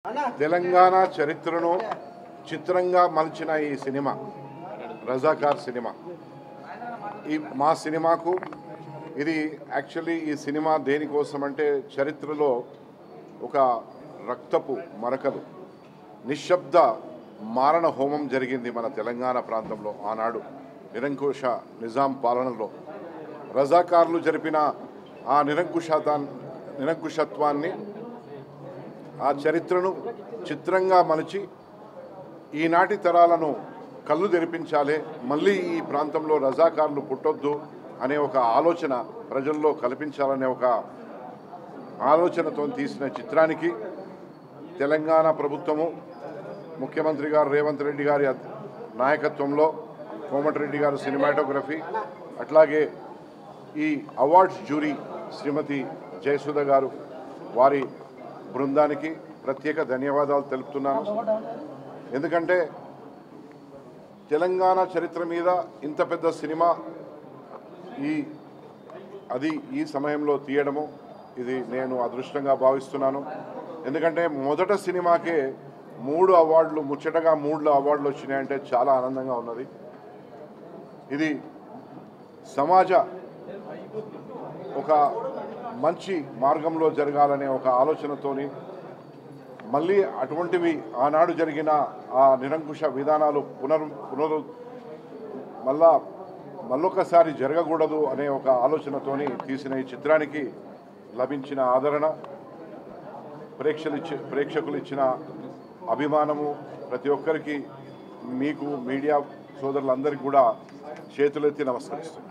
తెలంగాణ చరిత్రను చిత్రంగా మలిచిన ఈ సినిమా రజాకార్ సినిమా మా సినిమాకు ఇది యాక్చువల్లీ ఈ సినిమా దేనికోసం అంటే చరిత్రలో ఒక రక్తపు మరకలు నిశ్శబ్ద మారణ హోమం జరిగింది మన తెలంగాణ ప్రాంతంలో ఆనాడు నిరంకుశ నిజాం పాలనలో రజాకార్లు జరిపిన ఆ నిరంకుశత్వాన్ని ఆ చరిత్రను చిత్రంగా మలిచి ఈనాటి తరాలను కళ్ళు తెరిపించాలి మళ్ళీ ఈ ప్రాంతంలో రజాకార్లు పుట్టొద్దు అనే ఒక ఆలోచన ప్రజల్లో కల్పించాలనే ఒక ఆలోచనతో తీసిన చిత్రానికి తెలంగాణ ప్రభుత్వము ముఖ్యమంత్రి గారు రేవంత్ రెడ్డి గారి నాయకత్వంలో కోమటిరెడ్డి గారు సినిమాటోగ్రఫీ అట్లాగే ఈ అవార్డ్స్ జ్యూరీ శ్రీమతి జయసుధ గారు వారి బృందానికి ప్రత్యేక ధన్యవాదాలు తెలుపుతున్నాను. ఎందుకంటే తెలంగాణ చరిత్ర మీద ఇంత పెద్ద సినిమా ఈ సమయంలో తీయడము ఇది నేను అదృష్టంగా భావిస్తున్నాను. ఎందుకంటే మొదట సినిమాకే 3 అవార్డులు ముచ్చటగా 3 అవార్డులు వచ్చినాయంటే చాలా ఆనందంగా ఉన్నది. ఇది సమాజ ఒక మంచి మార్గంలో జరగాలనే ఒక ఆలోచనతోని మళ్ళీ అటువంటివి ఆనాడు జరిగిన ఆ నిరంకుశ విధానాలు మళ్ళొకసారి జరగకూడదు అనే ఒక ఆలోచనతోని తీసిన ఈ చిత్రానికి లభించిన ఆదరణ ప్రేక్షకులు ఇచ్చిన అభిమానము ప్రతి ఒక్కరికి మీకు మీడియా సోదరులందరికీ కూడా చేతులెత్తి నమస్కరిస్తున్నాను.